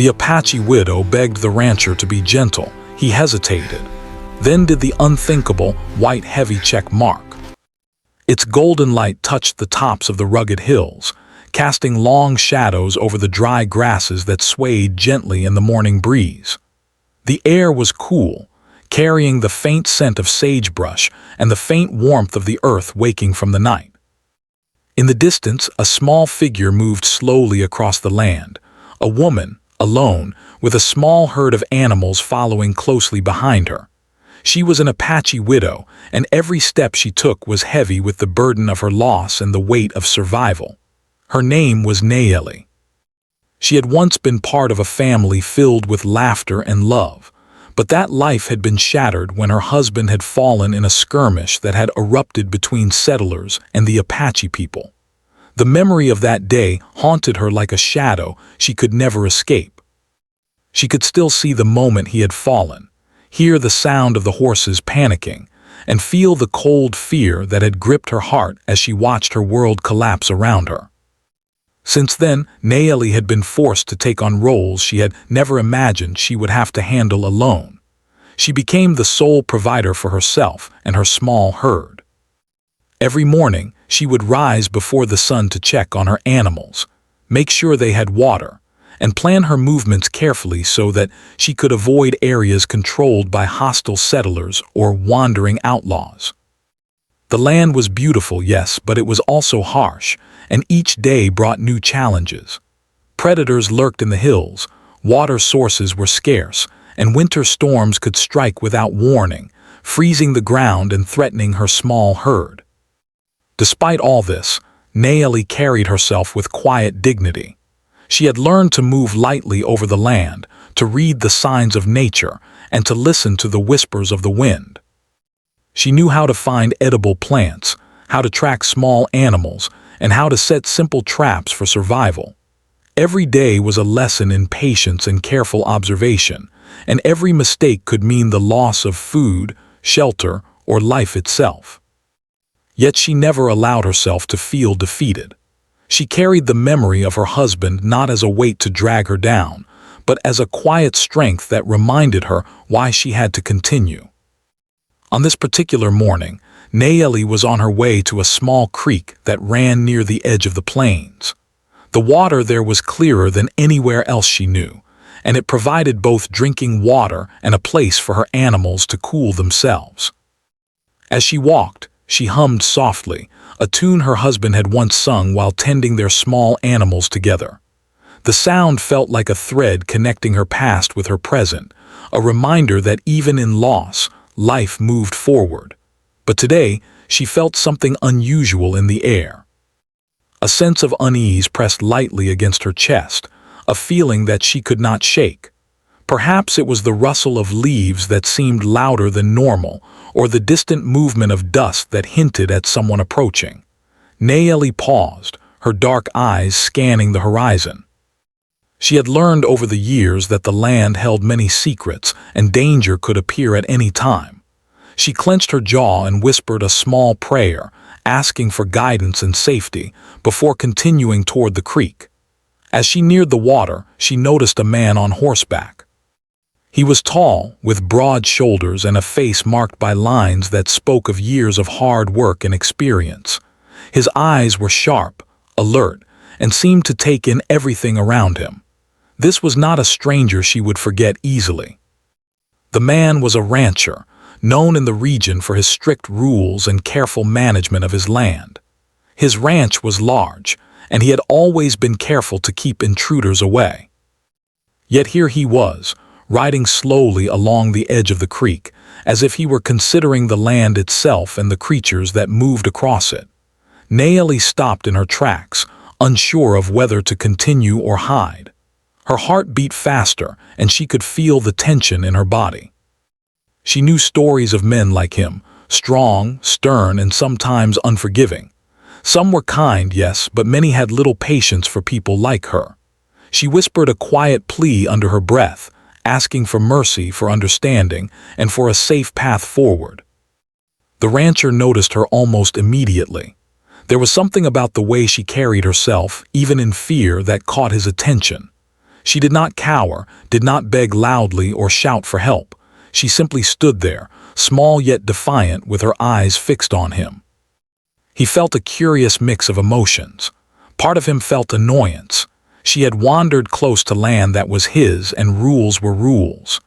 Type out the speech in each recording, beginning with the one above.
The Apache widow begged the rancher to be gentle. He hesitated. Then did the unthinkable white heavy check mark. Its golden light touched the tops of the rugged hills, casting long shadows over the dry grasses that swayed gently in the morning breeze. The air was cool, carrying the faint scent of sagebrush and the faint warmth of the earth waking from the night. In the distance, a small figure moved slowly across the land, a woman, alone, with a small herd of animals following closely behind her. She was an Apache widow, and every step she took was heavy with the burden of her loss and the weight of survival. Her name was Nayeli. She had once been part of a family filled with laughter and love, but that life had been shattered when her husband had fallen in a skirmish that had erupted between settlers and the Apache people. The memory of that day haunted her like a shadow she could never escape. She could still see the moment he had fallen, hear the sound of the horses panicking, and feel the cold fear that had gripped her heart as she watched her world collapse around her. Since then, Nayeli had been forced to take on roles she had never imagined she would have to handle alone. She became the sole provider for herself and her small herd. Every morning, she would rise before the sun to check on her animals, make sure they had water, and plan her movements carefully so that she could avoid areas controlled by hostile settlers or wandering outlaws. The land was beautiful, yes, but it was also harsh, and each day brought new challenges. Predators lurked in the hills, water sources were scarce, and winter storms could strike without warning, freezing the ground and threatening her small herd. Despite all this, Nayeli carried herself with quiet dignity. She had learned to move lightly over the land, to read the signs of nature, and to listen to the whispers of the wind. She knew how to find edible plants, how to track small animals, and how to set simple traps for survival. Every day was a lesson in patience and careful observation, and every mistake could mean the loss of food, shelter, or life itself. Yet she never allowed herself to feel defeated. She carried the memory of her husband not as a weight to drag her down, but as a quiet strength that reminded her why she had to continue. On this particular morning, Nayeli was on her way to a small creek that ran near the edge of the plains. The water there was clearer than anywhere else she knew, and it provided both drinking water and a place for her animals to cool themselves. As she walked, she hummed softly, a tune her husband had once sung while tending their small animals together. The sound felt like a thread connecting her past with her present, a reminder that even in loss, life moved forward. But today, she felt something unusual in the air. A sense of unease pressed lightly against her chest, a feeling that she could not shake. Perhaps it was the rustle of leaves that seemed louder than normal, or the distant movement of dust that hinted at someone approaching. Nayeli paused, her dark eyes scanning the horizon. She had learned over the years that the land held many secrets, and danger could appear at any time. She clenched her jaw and whispered a small prayer, asking for guidance and safety, before continuing toward the creek. As she neared the water, she noticed a man on horseback. He was tall, with broad shoulders and a face marked by lines that spoke of years of hard work and experience. His eyes were sharp, alert, and seemed to take in everything around him. This was not a stranger she would forget easily. The man was a rancher, known in the region for his strict rules and careful management of his land. His ranch was large, and he had always been careful to keep intruders away. Yet here he was, riding slowly along the edge of the creek, as if he were considering the land itself and the creatures that moved across it. Nayeli stopped in her tracks, unsure of whether to continue or hide. Her heart beat faster, and she could feel the tension in her body. She knew stories of men like him, strong, stern, and sometimes unforgiving. Some were kind, yes, but many had little patience for people like her. She whispered a quiet plea under her breath, asking for mercy, for understanding, and for a safe path forward. The rancher noticed her almost immediately. There was something about the way she carried herself, even in fear, that caught his attention. She did not cower, did not beg loudly or shout for help. She simply stood there, small yet defiant, with her eyes fixed on him. He felt a curious mix of emotions. Part of him felt annoyance. She had wandered close to land that was his, and rules were rules.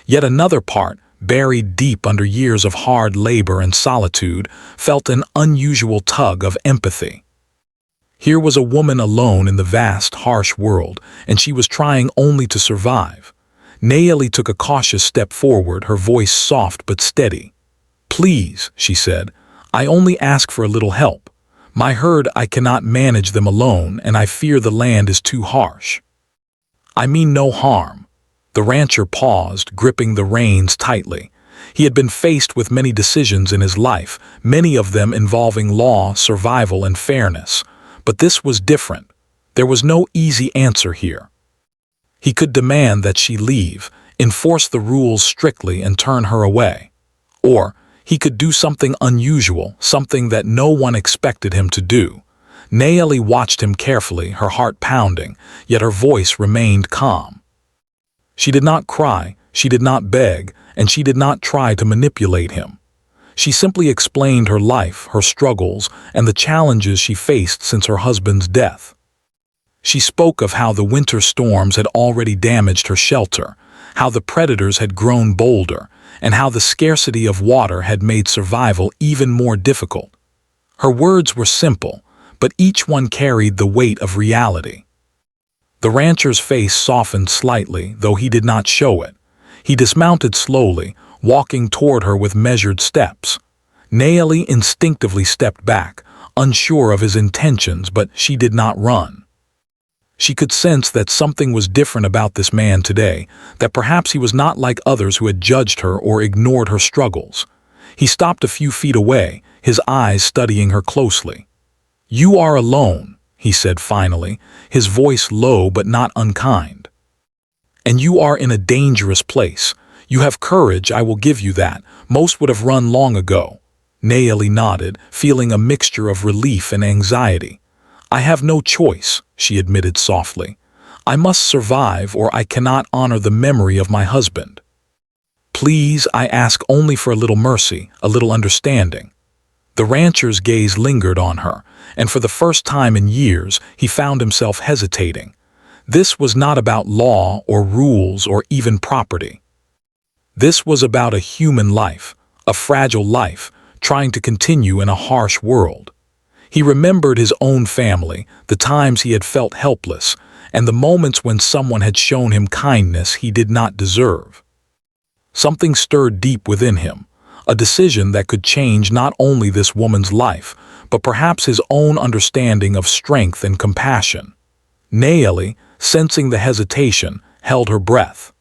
Yet another part, buried deep under years of hard labor and solitude, felt an unusual tug of empathy. Here was a woman alone in the vast, harsh world, and she was trying only to survive. Nayeli took a cautious step forward, her voice soft but steady. "Please," she said, "I only ask for a little help. My herd, I cannot manage them alone, and I fear the land is too harsh." "I mean no harm." The rancher paused, gripping the reins tightly. He had been faced with many decisions in his life, many of them involving law, survival, and fairness. But this was different. There was no easy answer here. He could demand that she leave, enforce the rules strictly, and turn her away. Or he could do something unusual, something that no one expected him to do. Nayeli watched him carefully, her heart pounding, yet her voice remained calm. She did not cry, she did not beg, and she did not try to manipulate him. She simply explained her life, her struggles, and the challenges she faced since her husband's death. She spoke of how the winter storms had already damaged her shelter, how the predators had grown bolder, and how the scarcity of water had made survival even more difficult. Her words were simple, but each one carried the weight of reality. The rancher's face softened slightly, though he did not show it. He dismounted slowly, walking toward her with measured steps. Nayeli instinctively stepped back, unsure of his intentions, but she did not run. She could sense that something was different about this man today, that perhaps he was not like others who had judged her or ignored her struggles. He stopped a few feet away, his eyes studying her closely. "You are alone," he said finally, his voice low but not unkind. "And you are in a dangerous place. You have courage, I will give you that. Most would have run long ago." Nayeli nodded, feeling a mixture of relief and anxiety. "I have no choice," she admitted softly. "I must survive, or I cannot honor the memory of my husband. Please, I ask only for a little mercy, a little understanding." The rancher's gaze lingered on her, and for the first time in years, he found himself hesitating. This was not about law or rules or even property. This was about a human life, a fragile life, trying to continue in a harsh world. He remembered his own family, the times he had felt helpless, and the moments when someone had shown him kindness he did not deserve. Something stirred deep within him, a decision that could change not only this woman's life, but perhaps his own understanding of strength and compassion. Nayeli, sensing the hesitation, held her breath.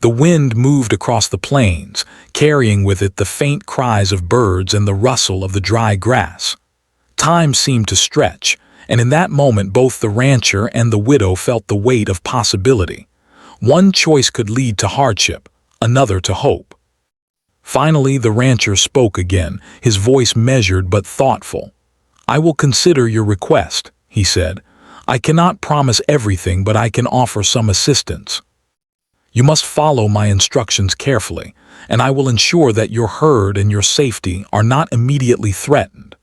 The wind moved across the plains, carrying with it the faint cries of birds and the rustle of the dry grass. Time seemed to stretch, and in that moment both the rancher and the widow felt the weight of possibility. One choice could lead to hardship, another to hope. Finally, the rancher spoke again, his voice measured but thoughtful. "I will consider your request," he said. "I cannot promise everything, but I can offer some assistance. You must follow my instructions carefully, and I will ensure that your herd and your safety are not immediately threatened."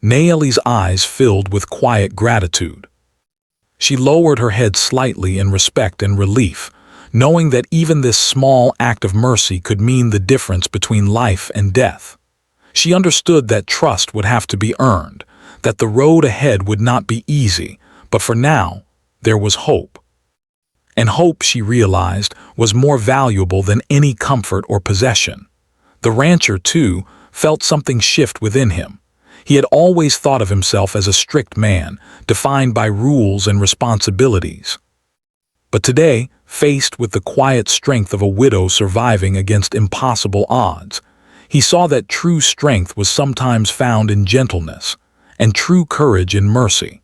Nayeli's eyes filled with quiet gratitude. She lowered her head slightly in respect and relief, knowing that even this small act of mercy could mean the difference between life and death. She understood that trust would have to be earned, that the road ahead would not be easy, but for now, there was hope. And hope, she realized, was more valuable than any comfort or possession. The rancher, too, felt something shift within him. He had always thought of himself as a strict man, defined by rules and responsibilities. But today, faced with the quiet strength of a widow surviving against impossible odds, he saw that true strength was sometimes found in gentleness, and true courage in mercy.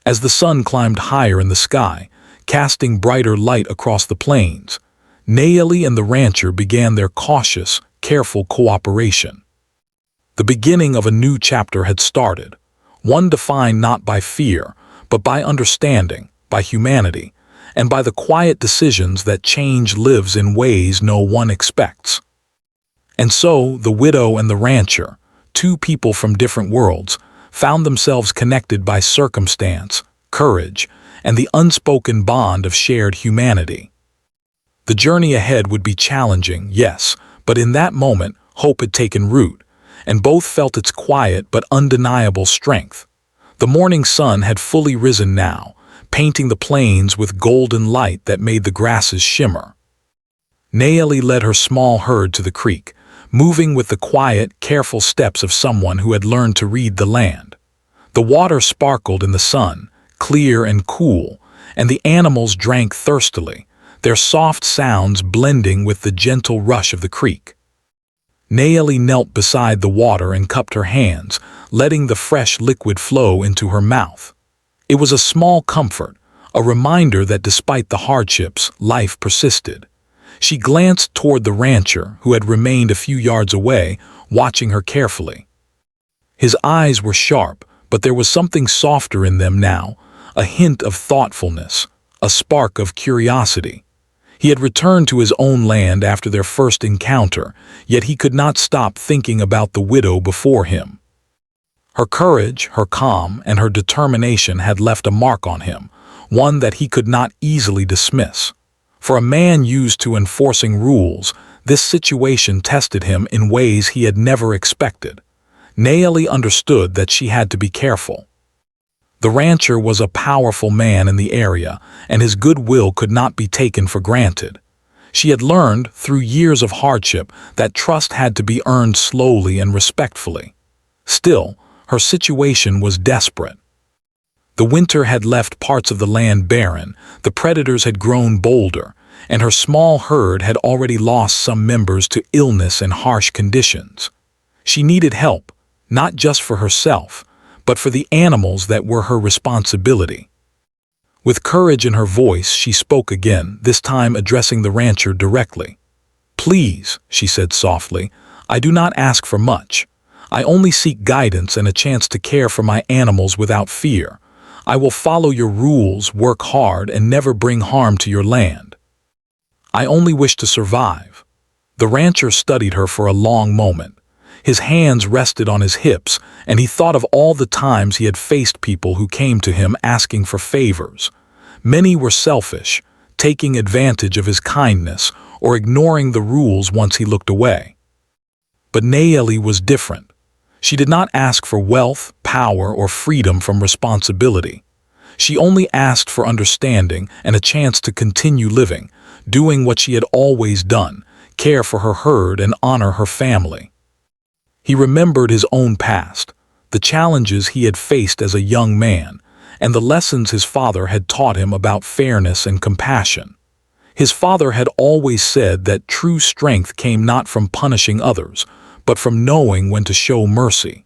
As the sun climbed higher in the sky, casting brighter light across the plains, Nayeli and the rancher began their cautious, careful cooperation. The beginning of a new chapter had started, one defined not by fear, but by understanding, by humanity, and by the quiet decisions that change lives in ways no one expects. And so, the widow and the rancher, two people from different worlds, found themselves connected by circumstance, courage, and the unspoken bond of shared humanity. The journey ahead would be challenging, yes, but in that moment, hope had taken root, and both felt its quiet but undeniable strength. The morning sun had fully risen now, painting the plains with golden light that made the grasses shimmer. Nayeli led her small herd to the creek, moving with the quiet, careful steps of someone who had learned to read the land. The water sparkled in the sun, clear and cool, and the animals drank thirstily, their soft sounds blending with the gentle rush of the creek. Nayeli knelt beside the water and cupped her hands, letting the fresh liquid flow into her mouth. It was a small comfort, a reminder that despite the hardships, life persisted. She glanced toward the rancher, who had remained a few yards away, watching her carefully. His eyes were sharp, but there was something softer in them now, a hint of thoughtfulness, a spark of curiosity. He had returned to his own land after their first encounter, yet he could not stop thinking about the widow before him. Her courage, her calm, and her determination had left a mark on him, one that he could not easily dismiss. For a man used to enforcing rules, this situation tested him in ways he had never expected. Nayeli understood that she had to be careful. The rancher was a powerful man in the area, and his goodwill could not be taken for granted. She had learned, through years of hardship, that trust had to be earned slowly and respectfully. Still, her situation was desperate. The winter had left parts of the land barren, the predators had grown bolder, and her small herd had already lost some members to illness and harsh conditions. She needed help, not just for herself, but for the animals that were her responsibility. With courage in her voice, she spoke again, this time addressing the rancher directly. "Please," she said softly, "I do not ask for much. I only seek guidance and a chance to care for my animals without fear. I will follow your rules, work hard, and never bring harm to your land. I only wish to survive." The rancher studied her for a long moment. His hands rested on his hips, and he thought of all the times he had faced people who came to him asking for favors. Many were selfish, taking advantage of his kindness or ignoring the rules once he looked away. But Nayeli was different. She did not ask for wealth, power, or freedom from responsibility. She only asked for understanding and a chance to continue living, doing what she had always done, care for her herd and honor her family. He remembered his own past, the challenges he had faced as a young man, and the lessons his father had taught him about fairness and compassion. His father had always said that true strength came not from punishing others, but from knowing when to show mercy.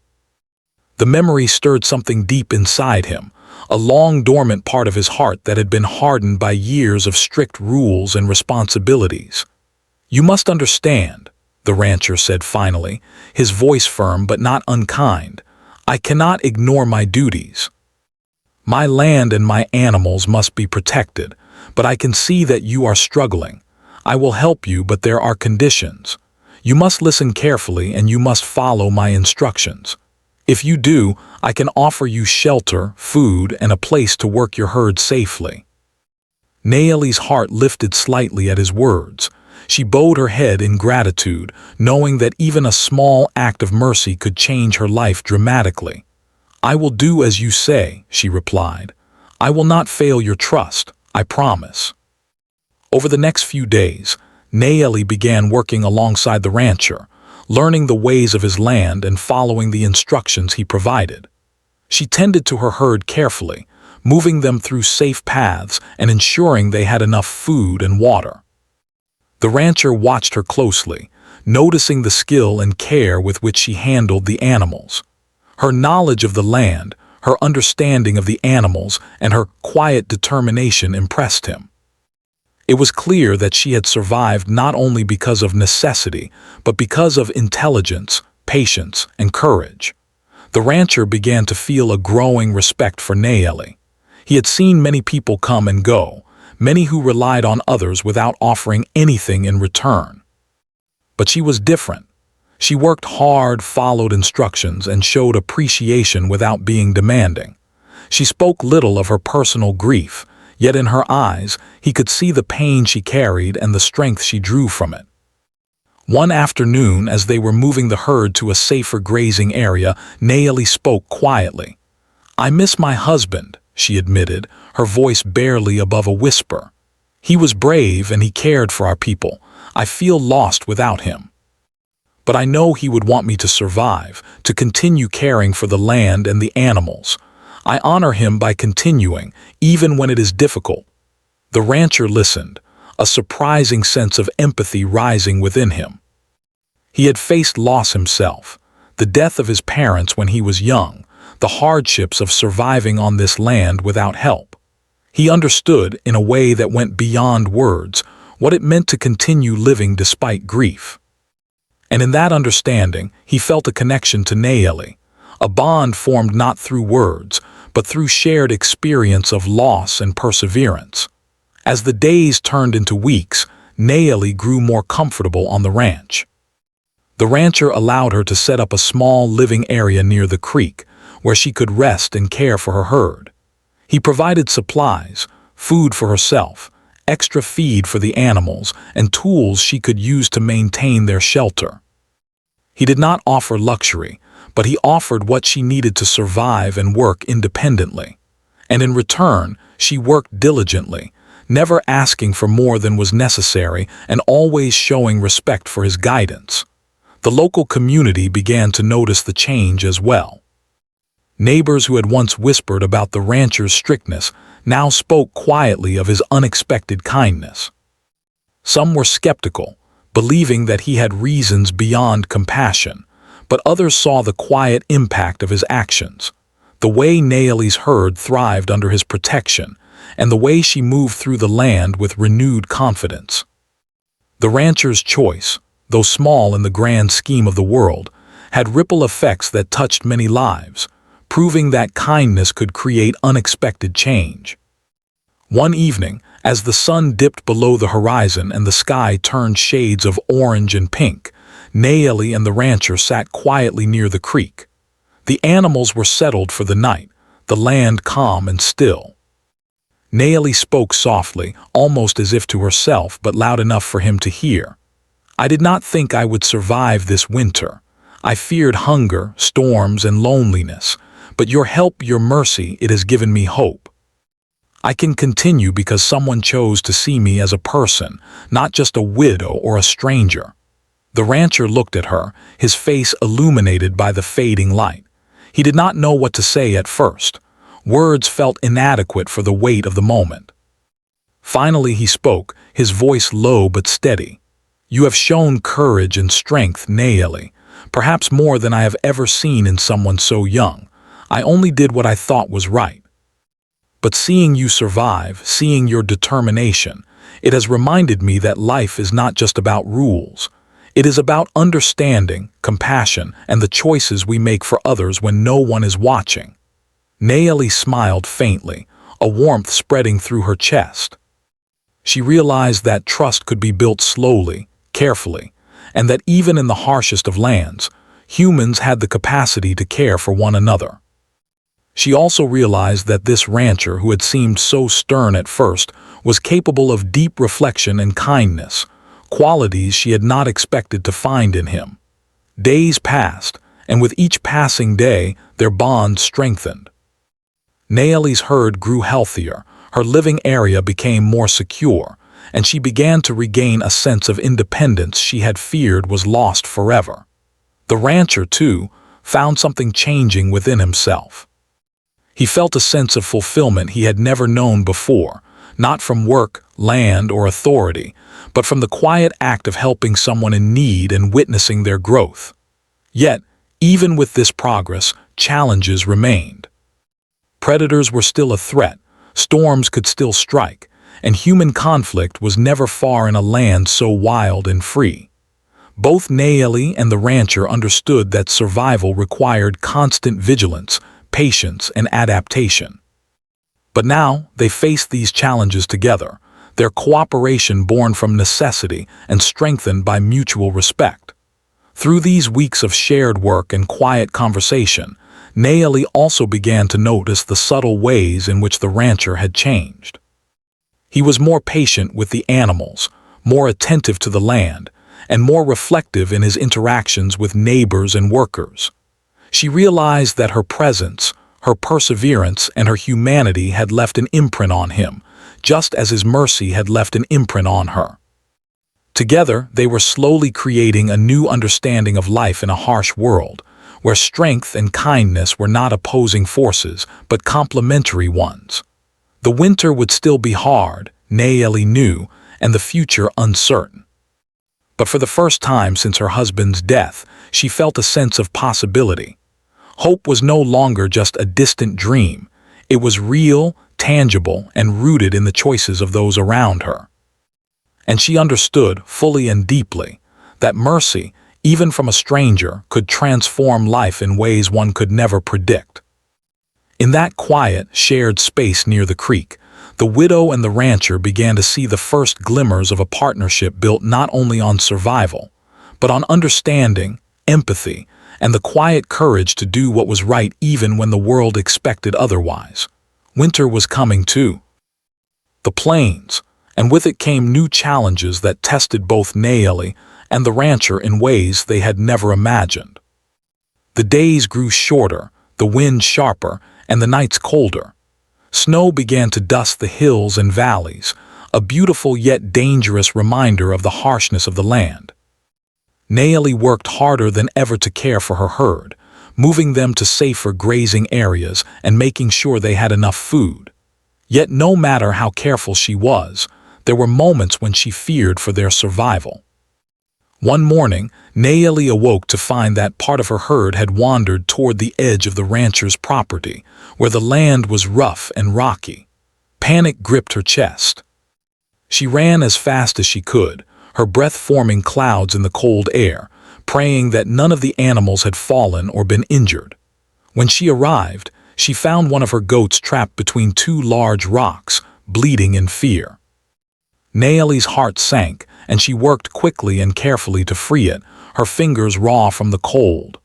The memory stirred something deep inside him, a long dormant part of his heart that had been hardened by years of strict rules and responsibilities. "You must understand," the rancher said finally, his voice firm but not unkind. "I cannot ignore my duties. My land and my animals must be protected, but I can see that you are struggling. I will help you, but there are conditions. You must listen carefully and you must follow my instructions. If you do, I can offer you shelter, food, and a place to work your herd safely." Nayeli's heart lifted slightly at his words. She bowed her head in gratitude, knowing that even a small act of mercy could change her life dramatically. "I will do as you say," she replied. "I will not fail your trust, I promise." Over the next few days, Nayeli began working alongside the rancher, learning the ways of his land and following the instructions he provided. She tended to her herd carefully, moving them through safe paths and ensuring they had enough food and water. The rancher watched her closely, noticing the skill and care with which she handled the animals. Her knowledge of the land, her understanding of the animals, and her quiet determination impressed him. It was clear that she had survived not only because of necessity, but because of intelligence, patience, and courage. The rancher began to feel a growing respect for Nayeli. He had seen many people come and go, many who relied on others without offering anything in return. But she was different. She worked hard, followed instructions, and showed appreciation without being demanding. She spoke little of her personal grief, yet in her eyes he could see the pain she carried and the strength she drew from it. One afternoon, as they were moving the herd to a safer grazing area, Nayeli spoke quietly. "I miss my husband," she admitted, her voice barely above a whisper. "He was brave and he cared for our people. I feel lost without him. But I know he would want me to survive, to continue caring for the land and the animals. I honor him by continuing, even when it is difficult." The rancher listened, a surprising sense of empathy rising within him. He had faced loss himself, the death of his parents when he was young, the hardships of surviving on this land without help. He understood, in a way that went beyond words, what it meant to continue living despite grief. And in that understanding, he felt a connection to Nayeli, a bond formed not through words, but through shared experience of loss and perseverance. As the days turned into weeks, Nayeli grew more comfortable on the ranch. The rancher allowed her to set up a small living area near the creek, where she could rest and care for her herd. He provided supplies, food for herself, extra feed for the animals, and tools she could use to maintain their shelter. He did not offer luxury, but he offered what she needed to survive and work independently. And in return, she worked diligently, never asking for more than was necessary and always showing respect for his guidance. The local community began to notice the change as well. Neighbors who had once whispered about the rancher's strictness now spoke quietly of his unexpected kindness. Some were skeptical, believing that he had reasons beyond compassion, but others saw the quiet impact of his actions, the way Nayeli's herd thrived under his protection, and the way she moved through the land with renewed confidence. The rancher's choice, though small in the grand scheme of the world, had ripple effects that touched many lives, proving that kindness could create unexpected change. One evening, as the sun dipped below the horizon and the sky turned shades of orange and pink, Nayeli and the rancher sat quietly near the creek. The animals were settled for the night, the land calm and still. Nayeli spoke softly, almost as if to herself, but loud enough for him to hear. "I did not think I would survive this winter. I feared hunger, storms, and loneliness, but your help, your mercy, it has given me hope. I can continue because someone chose to see me as a person, not just a widow or a stranger." The rancher looked at her, his face illuminated by the fading light. He did not know what to say at first. Words felt inadequate for the weight of the moment. Finally he spoke, his voice low but steady. "You have shown courage and strength, Nayeli, perhaps more than I have ever seen in someone so young. I only did what I thought was right. But seeing you survive, seeing your determination, it has reminded me that life is not just about rules. It is about understanding, compassion, and the choices we make for others when no one is watching." Nayeli smiled faintly, a warmth spreading through her chest. She realized that trust could be built slowly, carefully, and that even in the harshest of lands, humans had the capacity to care for one another. She also realized that this rancher, who had seemed so stern at first, was capable of deep reflection and kindness, qualities she had not expected to find in him. Days passed, and with each passing day, their bond strengthened. Nayeli's herd grew healthier, her living area became more secure, and she began to regain a sense of independence she had feared was lost forever. The rancher, too, found something changing within himself. He felt a sense of fulfillment he had never known before, not from work, land, or authority, but from the quiet act of helping someone in need and witnessing their growth. Yet, even with this progress, challenges remained. Predators were still a threat, storms could still strike, and human conflict was never far in a land so wild and free. Both Nayeli and the rancher understood that survival required constant vigilance, patience, and adaptation. But now they faced these challenges together, their cooperation born from necessity and strengthened by mutual respect. Through these weeks of shared work and quiet conversation, Naomi also began to notice the subtle ways in which the rancher had changed. He was more patient with the animals, more attentive to the land, and more reflective in his interactions with neighbors and workers. She realized that her presence, her perseverance, and her humanity had left an imprint on him, just as his mercy had left an imprint on her. Together, they were slowly creating a new understanding of life in a harsh world, where strength and kindness were not opposing forces, but complementary ones. The winter would still be hard, Naomi knew, and the future uncertain. But for the first time since her husband's death, she felt a sense of possibility. Hope was no longer just a distant dream. It was real, tangible, and rooted in the choices of those around her. And she understood, fully and deeply, that mercy, even from a stranger, could transform life in ways one could never predict. In that quiet, shared space near the creek, the widow and the rancher began to see the first glimmers of a partnership built not only on survival, but on understanding, empathy, and the quiet courage to do what was right even when the world expected otherwise. Winter was coming too. The plains, and with it came new challenges that tested both Naomi and the rancher in ways they had never imagined. The days grew shorter, the wind sharper, and the nights colder. Snow began to dust the hills and valleys, a beautiful yet dangerous reminder of the harshness of the land. Naomi worked harder than ever to care for her herd, moving them to safer grazing areas and making sure they had enough food. Yet no matter how careful she was, there were moments when she feared for their survival. One morning, Naomi awoke to find that part of her herd had wandered toward the edge of the rancher's property, where the land was rough and rocky. Panic gripped her chest. She ran as fast as she could, her breath forming clouds in the cold air, praying that none of the animals had fallen or been injured. When she arrived, she found one of her goats trapped between two large rocks, bleeding in fear. Naomi's heart sank, and she worked quickly and carefully to free it, her fingers raw from the cold.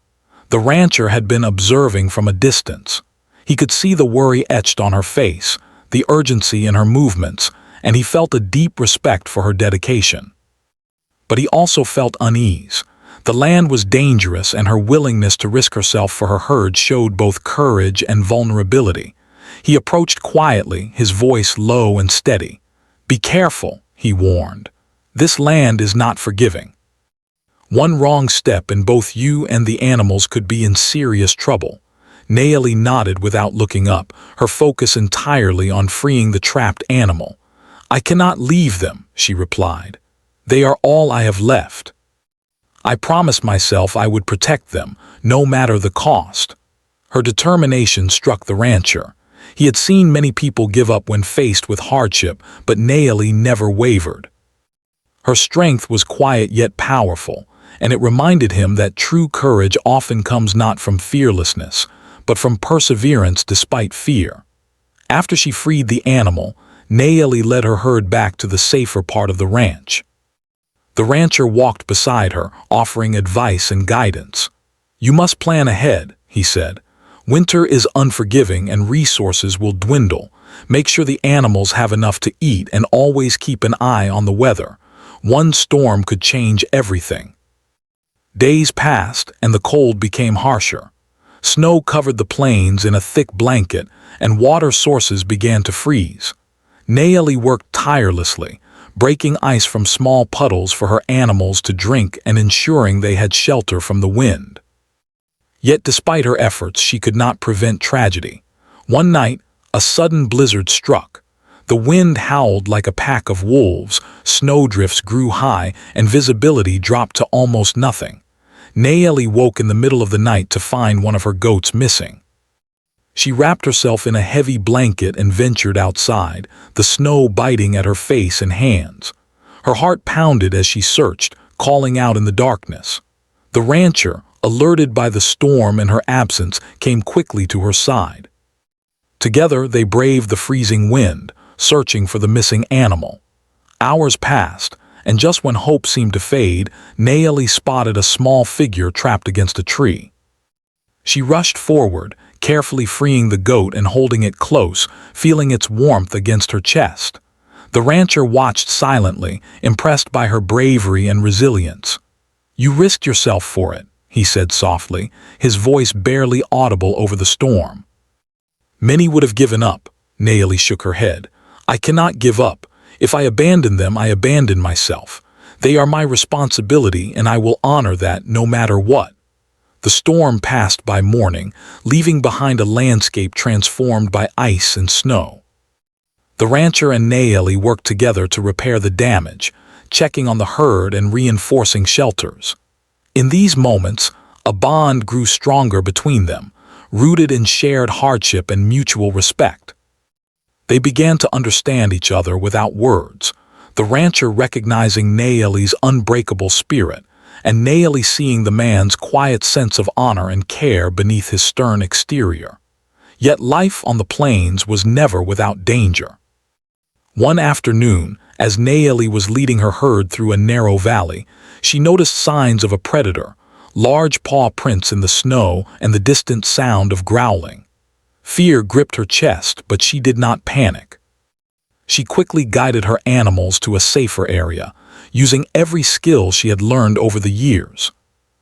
The rancher had been observing from a distance. He could see the worry etched on her face, the urgency in her movements, and he felt a deep respect for her dedication. But he also felt unease. The land was dangerous, and her willingness to risk herself for her herd showed both courage and vulnerability. He approached quietly, his voice low and steady. "Be careful," he warned. "This land is not forgiving. One wrong step and both you and the animals could be in serious trouble." Naomi nodded without looking up, her focus entirely on freeing the trapped animal. "I cannot leave them," she replied. "They are all I have left. I promised myself I would protect them, no matter the cost." Her determination struck the rancher. He had seen many people give up when faced with hardship, but Naomi never wavered. Her strength was quiet yet powerful, and it reminded him that true courage often comes not from fearlessness, but from perseverance despite fear. After she freed the animal, Naomi led her herd back to the safer part of the ranch. The rancher walked beside her, offering advice and guidance. "You must plan ahead," he said. "Winter is unforgiving and resources will dwindle. Make sure the animals have enough to eat and always keep an eye on the weather. One storm could change everything." Days passed and the cold became harsher. Snow covered the plains in a thick blanket, and water sources began to freeze. Naomi worked tirelessly, breaking ice from small puddles for her animals to drink and ensuring they had shelter from the wind. Yet despite her efforts, she could not prevent tragedy. One night, a sudden blizzard struck. The wind howled like a pack of wolves, snowdrifts grew high, and visibility dropped to almost nothing. Naomi woke in the middle of the night to find one of her goats missing. She wrapped herself in a heavy blanket and ventured outside, the snow biting at her face and hands. Her heart pounded as she searched, calling out in the darkness. The rancher, alerted by the storm and her absence, came quickly to her side. Together they braved the freezing wind, searching for the missing animal. Hours passed, and just when hope seemed to fade, Nayeli spotted a small figure trapped against a tree. She rushed forward, carefully freeing the goat and holding it close, feeling its warmth against her chest. The rancher watched silently, impressed by her bravery and resilience. "You risked yourself for it," he said softly, his voice barely audible over the storm. "Many would have given up," Nayeli shook her head. "I cannot give up. If I abandon them, I abandon myself. They are my responsibility, and I will honor that no matter what." The storm passed by morning, leaving behind a landscape transformed by ice and snow. The rancher and Nayeli worked together to repair the damage, checking on the herd and reinforcing shelters. In these moments, a bond grew stronger between them, rooted in shared hardship and mutual respect. They began to understand each other without words, the rancher recognizing Nayeli's unbreakable spirit, and Nayeli seeing the man's quiet sense of honor and care beneath his stern exterior. Yet life on the plains was never without danger. One afternoon, as Nayeli was leading her herd through a narrow valley, she noticed signs of a predator, large paw prints in the snow and the distant sound of growling. Fear gripped her chest, but she did not panic. She quickly guided her animals to a safer area, using every skill she had learned over the years.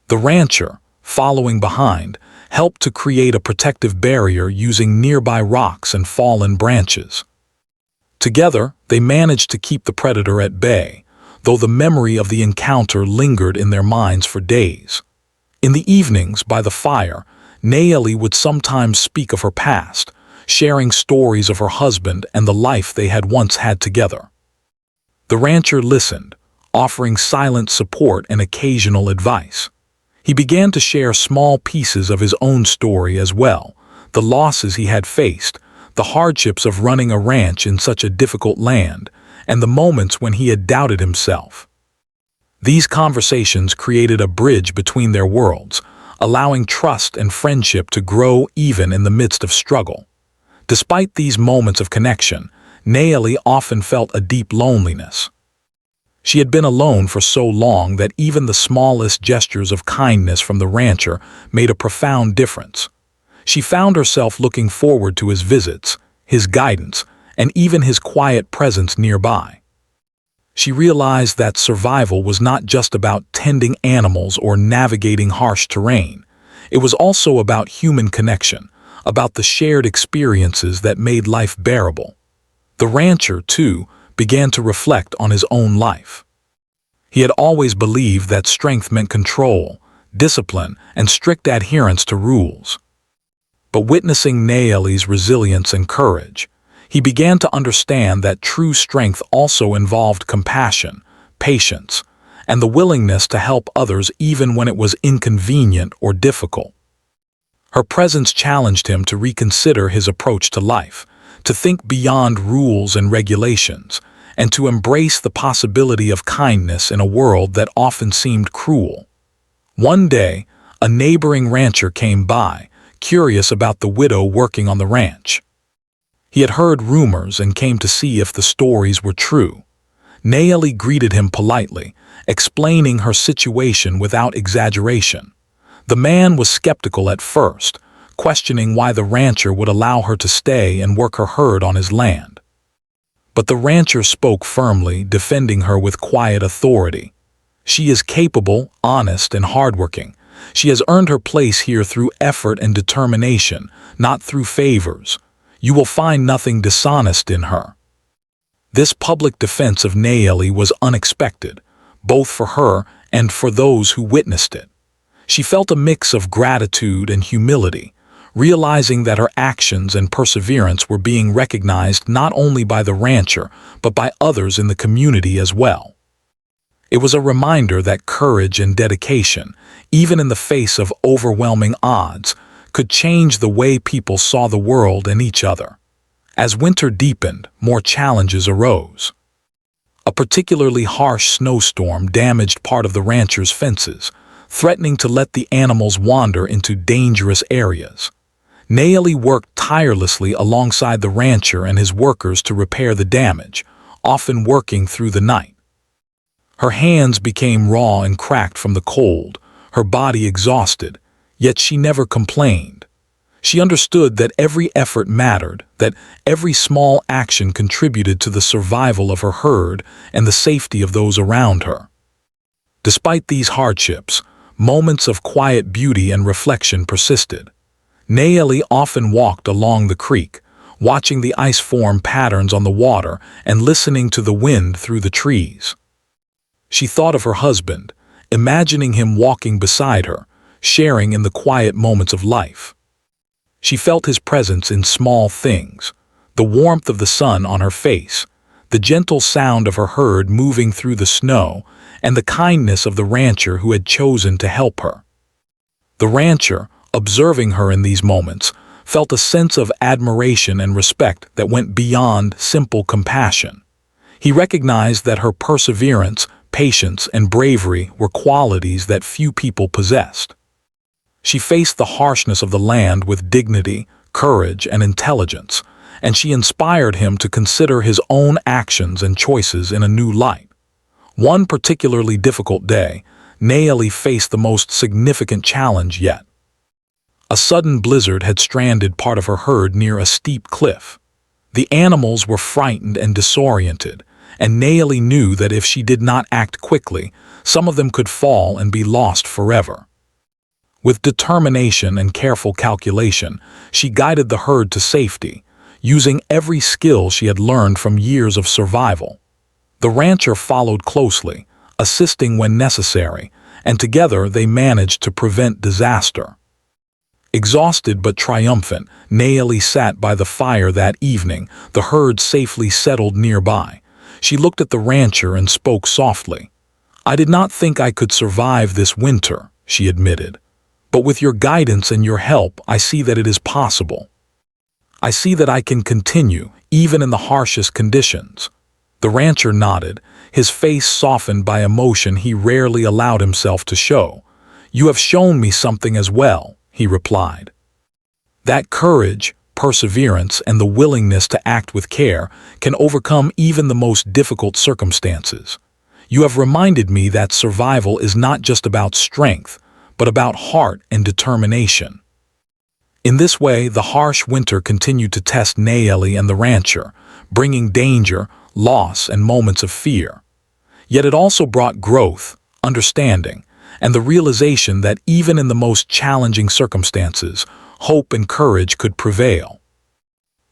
The rancher, following behind, helped to create a protective barrier using nearby rocks and fallen branches. Together, they managed to keep the predator at bay, though the memory of the encounter lingered in their minds for days. In the evenings, by the fire, Nayeli would sometimes speak of her past, sharing stories of her husband and the life they had once had together. The rancher listened, offering silent support and occasional advice. He began to share small pieces of his own story as well, the losses he had faced, the hardships of running a ranch in such a difficult land, and the moments when he had doubted himself. These conversations created a bridge between their worlds, allowing trust and friendship to grow even in the midst of struggle. Despite these moments of connection, Nayeli often felt a deep loneliness. She had been alone for so long that even the smallest gestures of kindness from the rancher made a profound difference. She found herself looking forward to his visits, his guidance, and even his quiet presence nearby. She realized that survival was not just about tending animals or navigating harsh terrain. It was also about human connection, about the shared experiences that made life bearable. The rancher, too, began to reflect on his own life. He had always believed that strength meant control, discipline, and strict adherence to rules. But witnessing Nayeli's resilience and courage, he began to understand that true strength also involved compassion, patience, and the willingness to help others even when it was inconvenient or difficult. Her presence challenged him to reconsider his approach to life, to think beyond rules and regulations, and to embrace the possibility of kindness in a world that often seemed cruel. One day, a neighboring rancher came by, curious about the widow working on the ranch. He had heard rumors and came to see if the stories were true. Nayeli greeted him politely, explaining her situation without exaggeration. The man was skeptical at first, questioning why the rancher would allow her to stay and work her herd on his land. But the rancher spoke firmly, defending her with quiet authority. "She is capable, honest, and hardworking. She has earned her place here through effort and determination, not through favors. You will find nothing dishonest in her." This public defense of Nayeli was unexpected, both for her and for those who witnessed it. She felt a mix of gratitude and humility, realizing that her actions and perseverance were being recognized not only by the rancher, but by others in the community as well. It was a reminder that courage and dedication, even in the face of overwhelming odds, could change the way people saw the world and each other. As winter deepened, more challenges arose. A particularly harsh snowstorm damaged part of the rancher's fences, threatening to let the animals wander into dangerous areas. Nayeli worked tirelessly alongside the rancher and his workers to repair the damage, often working through the night. Her hands became raw and cracked from the cold, her body exhausted, yet she never complained. She understood that every effort mattered, that every small action contributed to the survival of her herd and the safety of those around her. Despite these hardships, moments of quiet beauty and reflection persisted. Nayeli often walked along the creek, watching the ice form patterns on the water and listening to the wind through the trees. She thought of her husband, imagining him walking beside her, sharing in the quiet moments of life. She felt his presence in small things, the warmth of the sun on her face, the gentle sound of her herd moving through the snow, and the kindness of the rancher who had chosen to help her. The rancher, observing her in these moments, felt a sense of admiration and respect that went beyond simple compassion. He recognized that her perseverance, patience, and bravery were qualities that few people possessed. She faced the harshness of the land with dignity, courage, and intelligence, and she inspired him to consider his own actions and choices in a new light. One particularly difficult day, Nayeli faced the most significant challenge yet. A sudden blizzard had stranded part of her herd near a steep cliff. The animals were frightened and disoriented, and Nayeli knew that if she did not act quickly, some of them could fall and be lost forever. With determination and careful calculation, she guided the herd to safety, using every skill she had learned from years of survival. The rancher followed closely, assisting when necessary, and together they managed to prevent disaster. Exhausted but triumphant, Nayeli sat by the fire that evening, the herd safely settled nearby. She looked at the rancher and spoke softly. "I did not think I could survive this winter," she admitted. "But with your guidance and your help, I see that it is possible. I see that I can continue, even in the harshest conditions." The rancher nodded, his face softened by emotion he rarely allowed himself to show. "You have shown me something as well," he replied. "That courage, perseverance, and the willingness to act with care can overcome even the most difficult circumstances. You have reminded me that survival is not just about strength, but about heart and determination." In this way, the harsh winter continued to test Nayeli and the rancher, bringing danger, loss, and moments of fear. Yet it also brought growth, understanding, and the realization that even in the most challenging circumstances, hope and courage could prevail.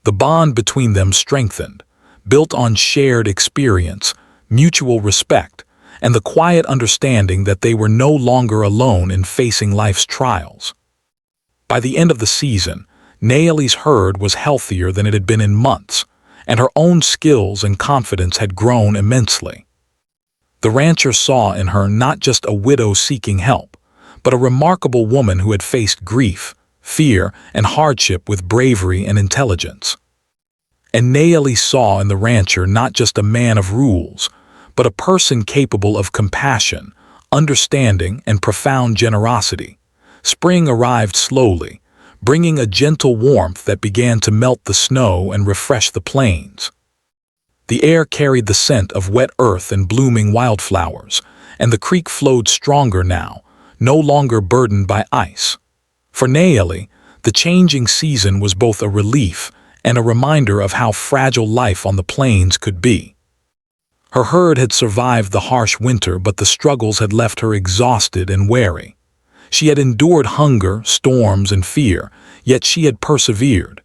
The bond between them strengthened, built on shared experience, mutual respect, and the quiet understanding that they were no longer alone in facing life's trials. By the end of the season, Nayeli's herd was healthier than it had been in months, and her own skills and confidence had grown immensely. The rancher saw in her not just a widow seeking help, but a remarkable woman who had faced grief, fear, and hardship with bravery and intelligence. And Nayeli saw in the rancher not just a man of rules, but a person capable of compassion, understanding, and profound generosity. Spring arrived slowly, bringing a gentle warmth that began to melt the snow and refresh the plains. The air carried the scent of wet earth and blooming wildflowers, and the creek flowed stronger now, no longer burdened by ice. For Nayeli, the changing season was both a relief and a reminder of how fragile life on the plains could be. Her herd had survived the harsh winter, but the struggles had left her exhausted and weary. She had endured hunger, storms, and fear, yet she had persevered.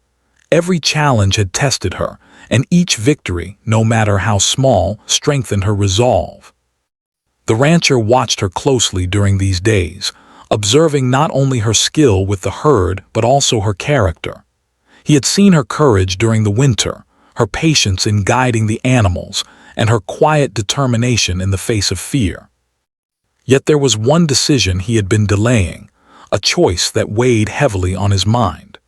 Every challenge had tested her, and each victory, no matter how small, strengthened her resolve. The rancher watched her closely during these days, observing not only her skill with the herd but also her character. He had seen her courage during the winter, her patience in guiding the animals, and her quiet determination in the face of fear. Yet there was one decision he had been delaying, a choice that weighed heavily on his mind.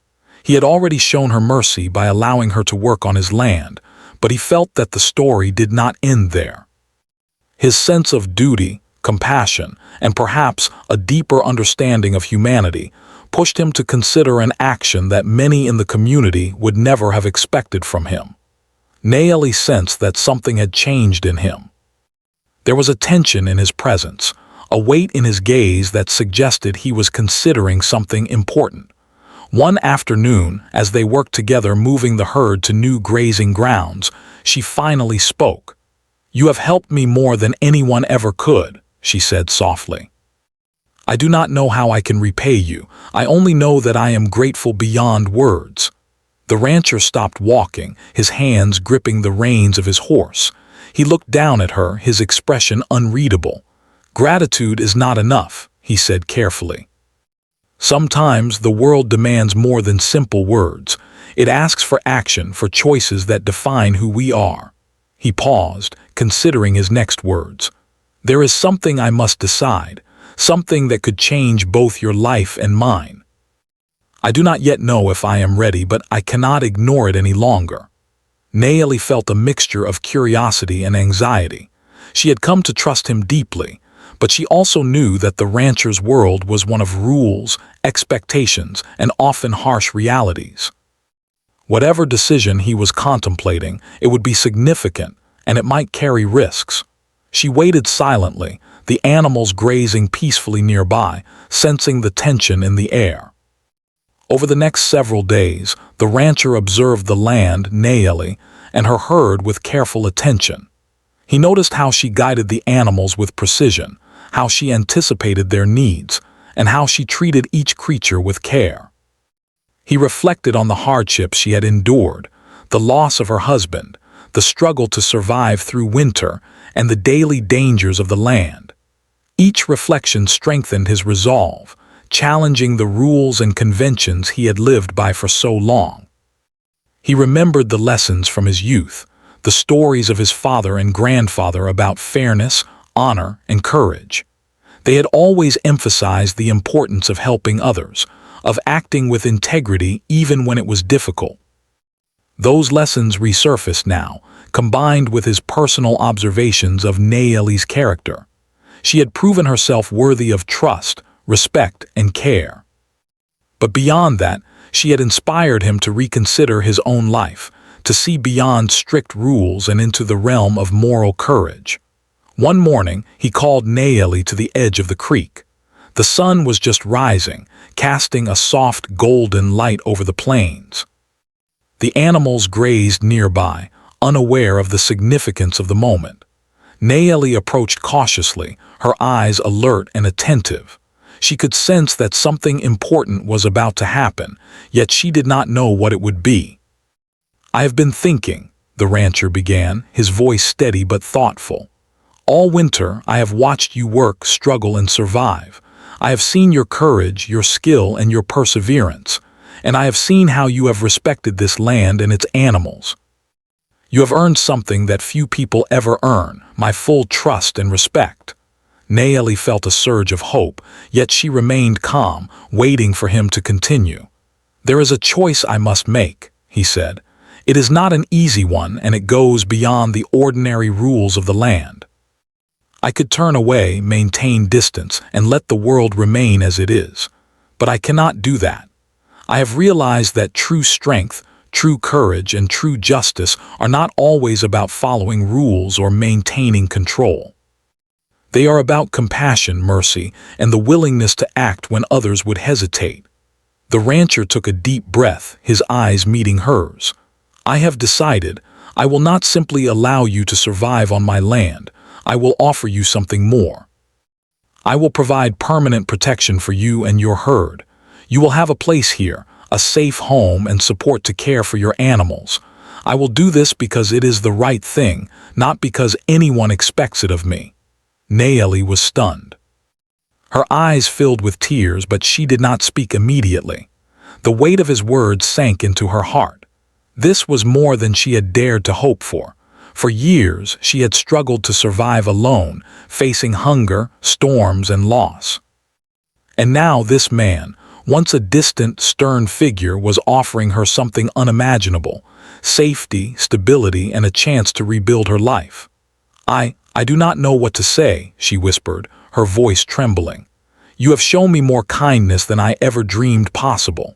He had already shown her mercy by allowing her to work on his land, but he felt that the story did not end there. His sense of duty, compassion, and perhaps a deeper understanding of humanity pushed him to consider an action that many in the community would never have expected from him. Nayeli sensed that something had changed in him. There was a tension in his presence, a weight in his gaze that suggested he was considering something important. One afternoon, as they worked together moving the herd to new grazing grounds, she finally spoke. "You have helped me more than anyone ever could," she said softly. "I do not know how I can repay you. I only know that I am grateful beyond words." The rancher stopped walking, his hands gripping the reins of his horse. He looked down at her, his expression unreadable. "Gratitude is not enough," he said carefully. "Sometimes the world demands more than simple words. It asks for action, for choices that define who we are." He paused, considering his next words. "There is something I must decide, something that could change both your life and mine. I do not yet know if I am ready, but I cannot ignore it any longer." Nayeli felt a mixture of curiosity and anxiety. She had come to trust him deeply, but she also knew that the rancher's world was one of rules, expectations, and often harsh realities. Whatever decision he was contemplating, it would be significant, and it might carry risks. She waited silently, the animals grazing peacefully nearby, sensing the tension in the air. Over the next several days, the rancher observed the land, Nayeli, and her herd with careful attention. He noticed how she guided the animals with precision, how she anticipated their needs, and how she treated each creature with care. He reflected on the hardships she had endured, the loss of her husband, the struggle to survive through winter, and the daily dangers of the land. Each reflection strengthened his resolve, challenging the rules and conventions he had lived by for so long. He remembered the lessons from his youth, the stories of his father and grandfather about fairness, honor, and courage. They had always emphasized the importance of helping others, of acting with integrity even when it was difficult. Those lessons resurfaced now, combined with his personal observations of Nayeli's character. She had proven herself worthy of trust, respect, and care. But beyond that, she had inspired him to reconsider his own life, to see beyond strict rules and into the realm of moral courage. One morning, he called Nayeli to the edge of the creek. The sun was just rising, casting a soft golden light over the plains. The animals grazed nearby, unaware of the significance of the moment. Nayeli approached cautiously, her eyes alert and attentive. She could sense that something important was about to happen, yet she did not know what it would be. "I have been thinking," the rancher began, his voice steady but thoughtful. "All winter I have watched you work, struggle, and survive. I have seen your courage, your skill, and your perseverance, and I have seen how you have respected this land and its animals. You have earned something that few people ever earn, my full trust and respect." Nayeli felt a surge of hope, yet she remained calm, waiting for him to continue. "There is a choice I must make," he said. "It is not an easy one, and it goes beyond the ordinary rules of the land. I could turn away, maintain distance, and let the world remain as it is. But I cannot do that. I have realized that true strength, true courage, and true justice are not always about following rules or maintaining control. They are about compassion, mercy, and the willingness to act when others would hesitate." The rancher took a deep breath, his eyes meeting hers. "I have decided. I will not simply allow you to survive on my land. I will offer you something more. I will provide permanent protection for you and your herd. You will have a place here, a safe home and support to care for your animals. I will do this because it is the right thing, not because anyone expects it of me." Nayeli was stunned. Her eyes filled with tears, but she did not speak immediately. The weight of his words sank into her heart. This was more than she had dared to hope for. For years, she had struggled to survive alone, facing hunger, storms, and loss. And now this man, once a distant, stern figure, was offering her something unimaginable: safety, stability, and a chance to rebuild her life. I do not know what to say," she whispered, her voice trembling. "You have shown me more kindness than I ever dreamed possible.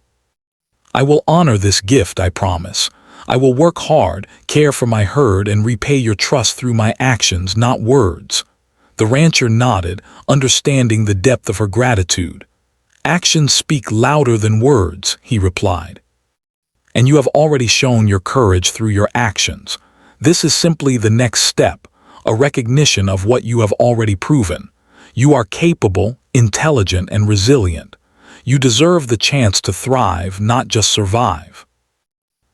I will honor this gift, I promise. I will work hard, care for my herd, and repay your trust through my actions, not words." The rancher nodded, understanding the depth of her gratitude. "Actions speak louder than words," he replied. "And you have already shown your courage through your actions. This is simply the next step, a recognition of what you have already proven. You are capable, intelligent, and resilient. You deserve the chance to thrive, not just survive."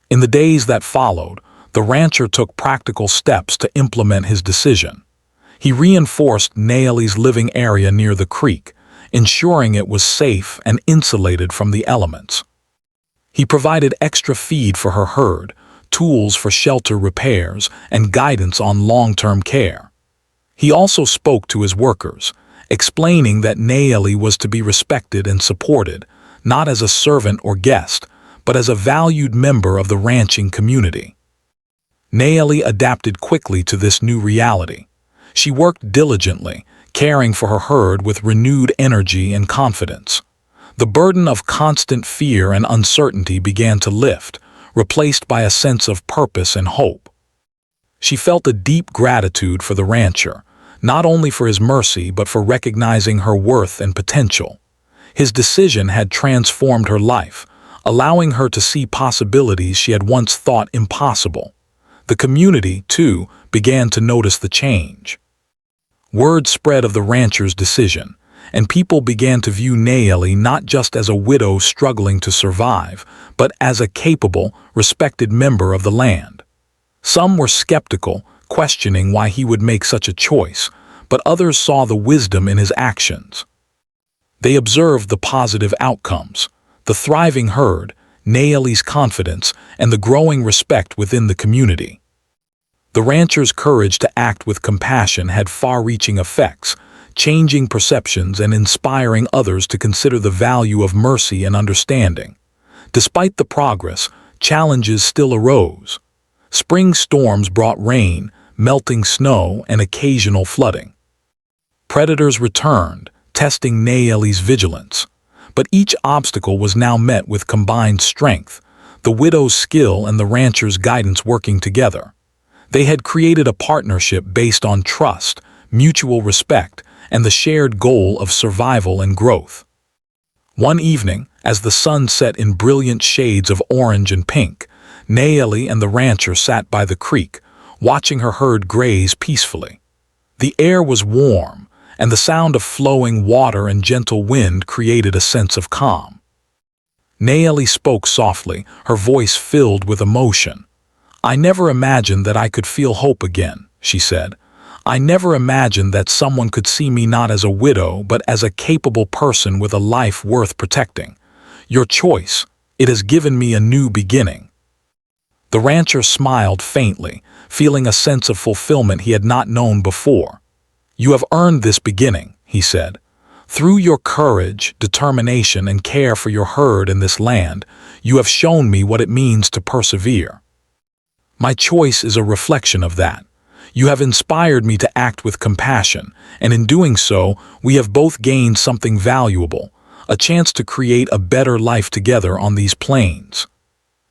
In the days that followed, the rancher took practical steps to implement his decision. He reinforced Naomi's living area near the creek, ensuring it was safe and insulated from the elements. He provided extra feed for her herd, tools for shelter repairs, and guidance on long-term care. He also spoke to his workers, explaining that Naomi was to be respected and supported, not as a servant or guest, but as a valued member of the ranching community. Naomi adapted quickly to this new reality. She worked diligently, caring for her herd with renewed energy and confidence. The burden of constant fear and uncertainty began to lift, replaced by a sense of purpose and hope. She felt a deep gratitude for the rancher, not only for his mercy but for recognizing her worth and potential. His decision had transformed her life, allowing her to see possibilities she had once thought impossible. The community, too, began to notice the change. Word spread of the rancher's decision, and people began to view Naomi not just as a widow struggling to survive, but as a capable, respected member of the land. Some were skeptical, questioning why he would make such a choice, but others saw the wisdom in his actions. They observed the positive outcomes: the thriving herd, Naomi's confidence, and the growing respect within the community. The rancher's courage to act with compassion had far-reaching effects, changing perceptions and inspiring others to consider the value of mercy and understanding. Despite the progress, challenges still arose. Spring storms brought rain, melting snow, and occasional flooding. Predators returned, testing Naomi's vigilance. But each obstacle was now met with combined strength, the widow's skill and the rancher's guidance working together. They had created a partnership based on trust, mutual respect, and the shared goal of survival and growth. One evening, as the sun set in brilliant shades of orange and pink, Naomi and the rancher sat by the creek, watching her herd graze peacefully. The air was warm, and the sound of flowing water and gentle wind created a sense of calm. Naomi spoke softly, her voice filled with emotion. "I never imagined that I could feel hope again," she said. "I never imagined that someone could see me not as a widow, but as a capable person with a life worth protecting. Your choice, it has given me a new beginning." The rancher smiled faintly, feeling a sense of fulfillment he had not known before. "You have earned this beginning," he said. "Through your courage, determination, and care for your herd in this land, you have shown me what it means to persevere. My choice is a reflection of that. You have inspired me to act with compassion, and in doing so, we have both gained something valuable, a chance to create a better life together on these plains."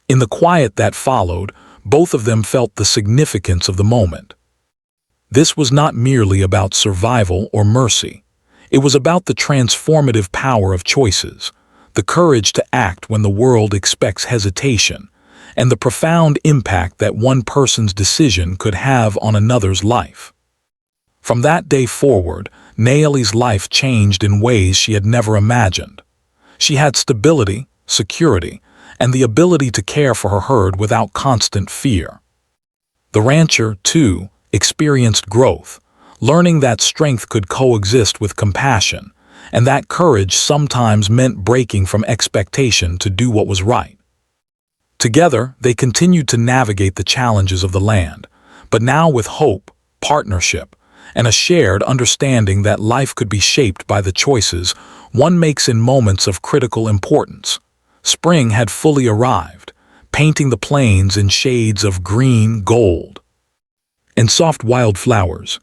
In the quiet that followed, both of them felt the significance of the moment. This was not merely about survival or mercy. It was about the transformative power of choices, the courage to act when the world expects hesitation, and the profound impact that one person's decision could have on another's life. From that day forward, Naomi's life changed in ways she had never imagined. She had stability, security, and the ability to care for her herd without constant fear. The rancher, too, experienced growth, learning that strength could coexist with compassion, and that courage sometimes meant breaking from expectation to do what was right. Together, they continued to navigate the challenges of the land, but now with hope, partnership, and a shared understanding that life could be shaped by the choices one makes in moments of critical importance. Spring had fully arrived, painting the plains in shades of green, gold, and soft wildflowers.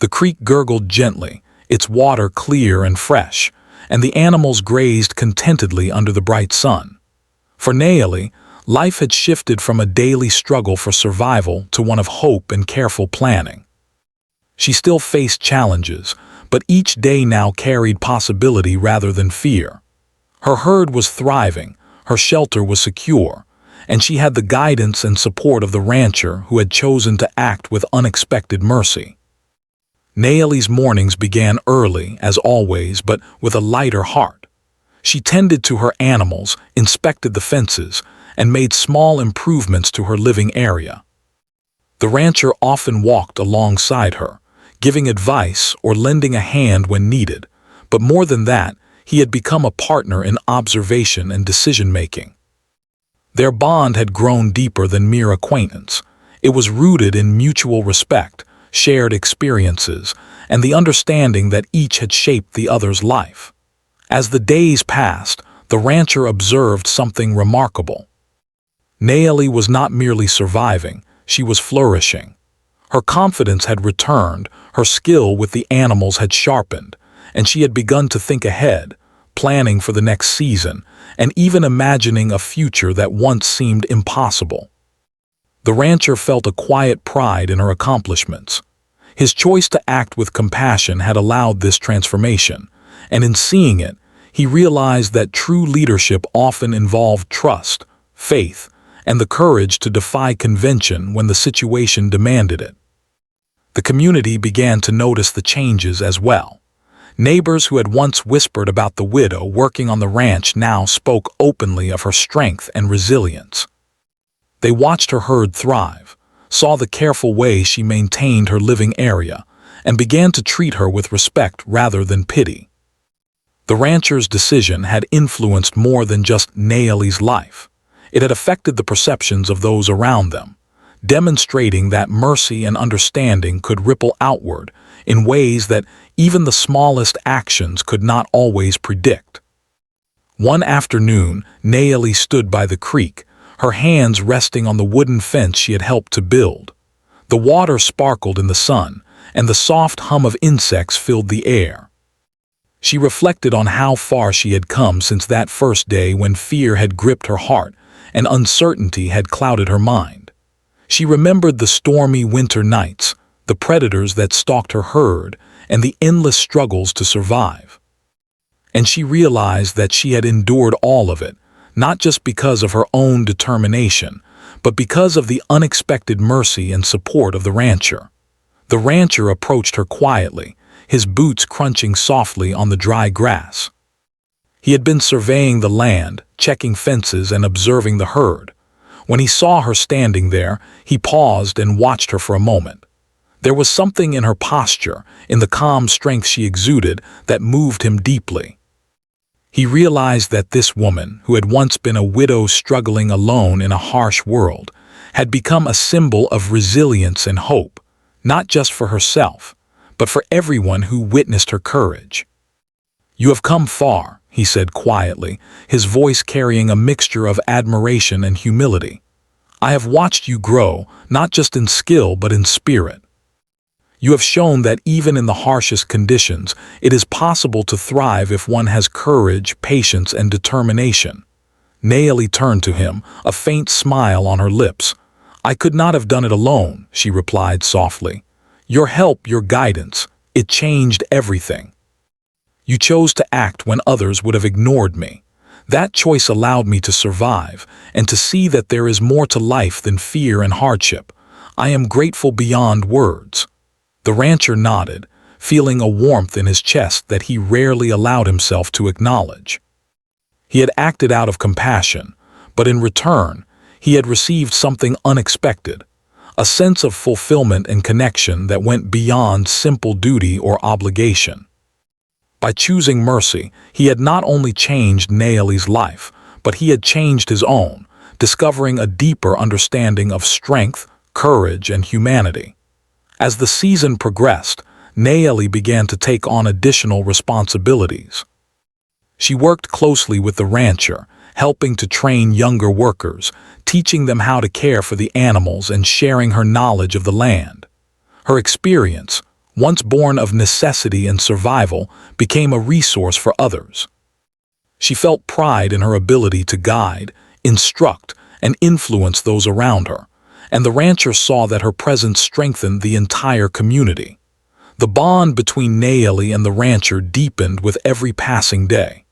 The creek gurgled gently, its water clear and fresh, and the animals grazed contentedly under the bright sun. For Naomi, Life had shifted from a daily struggle for survival to one of hope and careful planning. She still faced challenges, but each day now carried possibility rather than fear. Her herd was thriving, her shelter was secure, and she had the guidance and support of the rancher who had chosen to act with unexpected mercy. Naomi's mornings began early, as always, but with a lighter heart. She tended to her animals, inspected the fences, and made small improvements to her living area. The rancher often walked alongside her, giving advice or lending a hand when needed, but more than that, he had become a partner in observation and decision-making. Their bond had grown deeper than mere acquaintance. It was rooted in mutual respect, shared experiences, and the understanding that each had shaped the other's life. As the days passed, the rancher observed something remarkable. Naomi was not merely surviving, she was flourishing. Her confidence had returned, her skill with the animals had sharpened, and she had begun to think ahead, planning for the next season, and even imagining a future that once seemed impossible. The rancher felt a quiet pride in her accomplishments. His choice to act with compassion had allowed this transformation, and in seeing it, he realized that true leadership often involved trust, faith, and the courage to defy convention when the situation demanded it. The community began to notice the changes as well. Neighbors who had once whispered about the widow working on the ranch now spoke openly of her strength and resilience. They watched her herd thrive, saw the careful way she maintained her living area, and began to treat her with respect rather than pity. The rancher's decision had influenced more than just Naomi's life. It had affected the perceptions of those around them, demonstrating that mercy and understanding could ripple outward in ways that even the smallest actions could not always predict. One afternoon, Naomi stood by the creek, her hands resting on the wooden fence she had helped to build. The water sparkled in the sun, and the soft hum of insects filled the air. She reflected on how far she had come since that first day when fear had gripped her heart and uncertainty had clouded her mind. She remembered the stormy winter nights, the predators that stalked her herd, and the endless struggles to survive. And she realized that she had endured all of it, not just because of her own determination, but because of the unexpected mercy and support of the rancher. The rancher approached her quietly, his boots crunching softly on the dry grass. He had been surveying the land, checking fences and observing the herd. When he saw her standing there, he paused and watched her for a moment. There was something in her posture, in the calm strength she exuded, that moved him deeply. He realized that this woman, who had once been a widow struggling alone in a harsh world, had become a symbol of resilience and hope, not just for herself, but for everyone who witnessed her courage. "You have come far," he said quietly, his voice carrying a mixture of admiration and humility. "I have watched you grow, not just in skill but in spirit. You have shown that even in the harshest conditions, it is possible to thrive if one has courage, patience, and determination." Naomi turned to him, a faint smile on her lips. "I could not have done it alone," she replied softly. "Your help, your guidance, it changed everything. You chose to act when others would have ignored me. That choice allowed me to survive and to see that there is more to life than fear and hardship. I am grateful beyond words." The rancher nodded, feeling a warmth in his chest that he rarely allowed himself to acknowledge. He had acted out of compassion, but in return, he had received something unexpected, a sense of fulfillment and connection that went beyond simple duty or obligation. By choosing mercy, he had not only changed Naomi's life, but he had changed his own, discovering a deeper understanding of strength, courage, and humanity. As the season progressed, Naomi began to take on additional responsibilities. She worked closely with the rancher, helping to train younger workers, teaching them how to care for the animals and sharing her knowledge of the land. Her experience, once born of necessity and survival, became a resource for others. She felt pride in her ability to guide, instruct, and influence those around her, and the rancher saw that her presence strengthened the entire community. The bond between Nayeli and the rancher deepened with every passing day.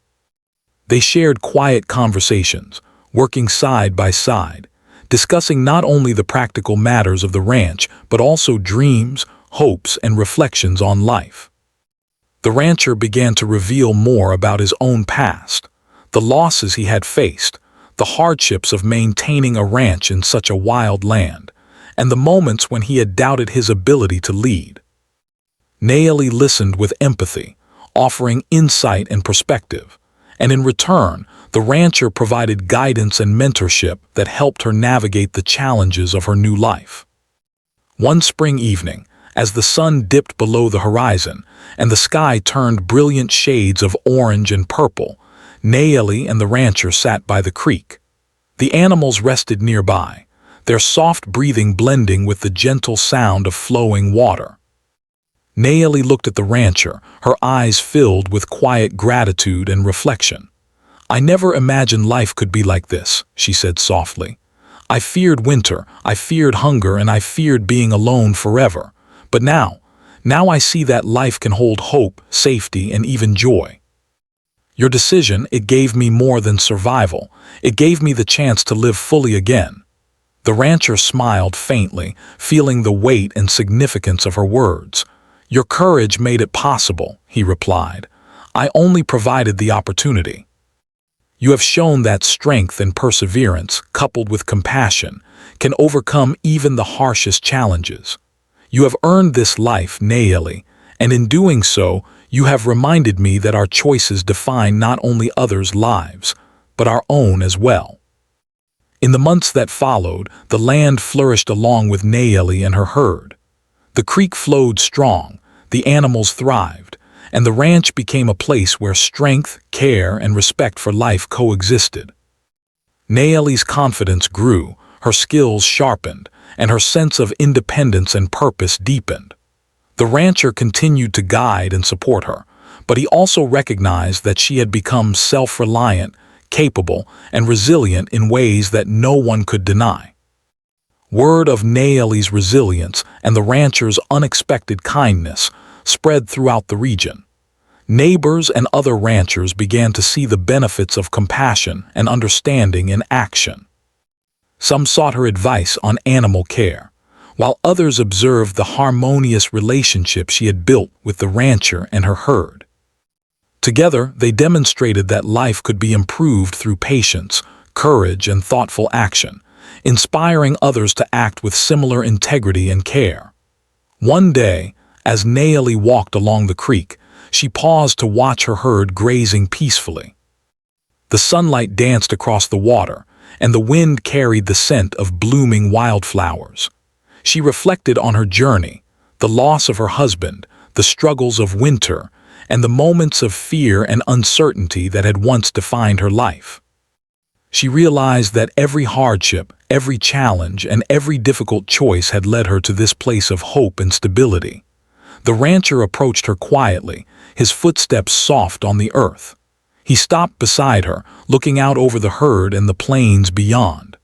They shared quiet conversations, working side by side, discussing not only the practical matters of the ranch, but also dreams, hopes, and reflections on life. The rancher began to reveal more about his own past, the losses he had faced, the hardships of maintaining a ranch in such a wild land, and the moments when he had doubted his ability to lead. Nayeli listened with empathy, offering insight and perspective, and in return, the rancher provided guidance and mentorship that helped her navigate the challenges of her new life. One spring evening, as the sun dipped below the horizon and the sky turned brilliant shades of orange and purple, Nayeli and the rancher sat by the creek. The animals rested nearby, their soft breathing blending with the gentle sound of flowing water. Nayeli looked at the rancher, her eyes filled with quiet gratitude and reflection. "I never imagined life could be like this," she said softly. "I feared winter, I feared hunger, and I feared being alone forever. But now I see that life can hold hope, safety, and even joy. Your decision, it gave me more than survival. It gave me the chance to live fully again." The rancher smiled faintly, feeling the weight and significance of her words. "Your courage made it possible," he replied. "I only provided the opportunity. You have shown that strength and perseverance, coupled with compassion, can overcome even the harshest challenges. You have earned this life, Nayeli, and in doing so, you have reminded me that our choices define not only others' lives, but our own as well." In the months that followed, the land flourished along with Nayeli and her herd. The creek flowed strong, the animals thrived, and the ranch became a place where strength, care, and respect for life coexisted. Nayeli's confidence grew, her skills sharpened, and her sense of independence and purpose deepened. The rancher continued to guide and support her, but he also recognized that she had become self-reliant, capable, and resilient in ways that no one could deny. Word of Nayeli's resilience and the rancher's unexpected kindness spread throughout the region. Neighbors and other ranchers began to see the benefits of compassion and understanding in action. Some sought her advice on animal care, while others observed the harmonious relationship she had built with the rancher and her herd. Together, they demonstrated that life could be improved through patience, courage, and thoughtful action, inspiring others to act with similar integrity and care. One day, as Nayeli walked along the creek, she paused to watch her herd grazing peacefully. The sunlight danced across the water, and the wind carried the scent of blooming wildflowers. She reflected on her journey, the loss of her husband, the struggles of winter, and the moments of fear and uncertainty that had once defined her life. She realized that every hardship, every challenge, and every difficult choice had led her to this place of hope and stability. The rancher approached her quietly, his footsteps soft on the earth. He stopped beside her, looking out over the herd and the plains beyond.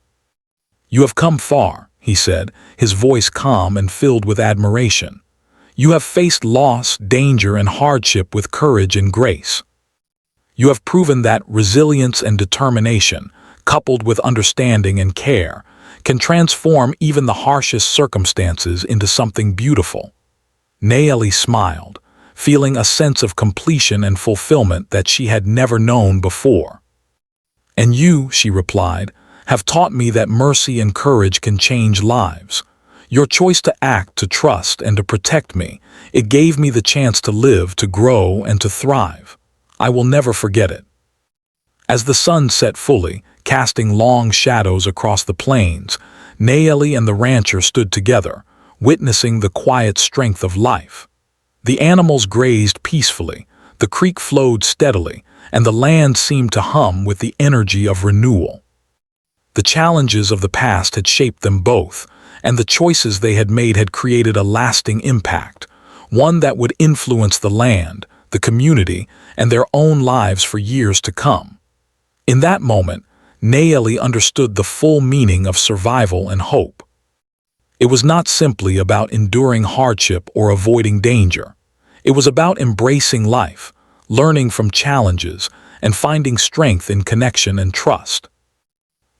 "You have come far," he said, his voice calm and filled with admiration. "You have faced loss, danger, and hardship with courage and grace. You have proven that resilience and determination, coupled with understanding and care, can transform even the harshest circumstances into something beautiful." Nayeli smiled, feeling a sense of completion and fulfillment that she had never known before. "And you," she replied, "have taught me that mercy and courage can change lives. Your choice to act, to trust, and to protect me, it gave me the chance to live, to grow, and to thrive. I will never forget it." As the sun set fully, casting long shadows across the plains, Nayeli and the rancher stood together, witnessing the quiet strength of life. The animals grazed peacefully, the creek flowed steadily, and the land seemed to hum with the energy of renewal. The challenges of the past had shaped them both, and the choices they had made had created a lasting impact, one that would influence the land, the community, and their own lives for years to come. In that moment, Nayeli understood the full meaning of survival and hope. It was not simply about enduring hardship or avoiding danger. It was about embracing life, learning from challenges, and finding strength in connection and trust.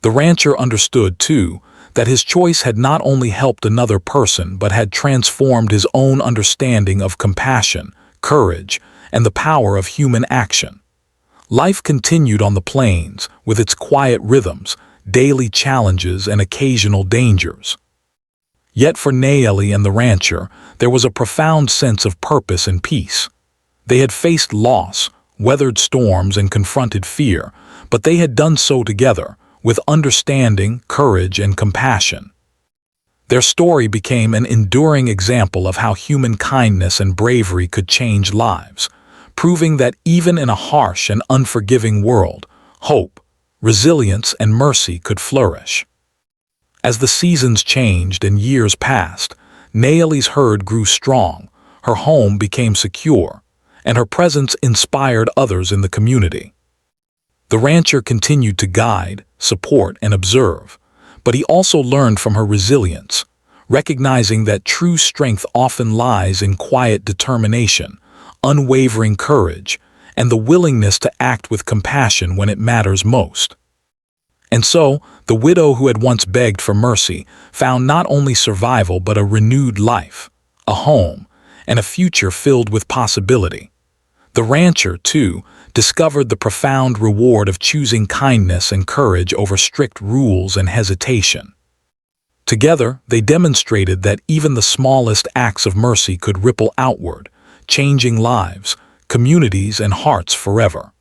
The rancher understood, too, that his choice had not only helped another person but had transformed his own understanding of compassion, courage, and the power of human action. Life continued on the plains, with its quiet rhythms, daily challenges, and occasional dangers. Yet for Nayeli and the rancher, there was a profound sense of purpose and peace. They had faced loss, weathered storms, and confronted fear, but they had done so together, with understanding, courage, and compassion. Their story became an enduring example of how human kindness and bravery could change lives, proving that even in a harsh and unforgiving world, hope, resilience, and mercy could flourish. As the seasons changed and years passed, Nayeli's herd grew strong, her home became secure, and her presence inspired others in the community. The rancher continued to guide, support, and observe, but he also learned from her resilience, recognizing that true strength often lies in quiet determination, unwavering courage, and the willingness to act with compassion when it matters most. And so, the widow who had once begged for mercy found not only survival but a renewed life, a home, and a future filled with possibility. The rancher, too, discovered the profound reward of choosing kindness and courage over strict rules and hesitation. Together, they demonstrated that even the smallest acts of mercy could ripple outward, changing lives, communities, and hearts forever.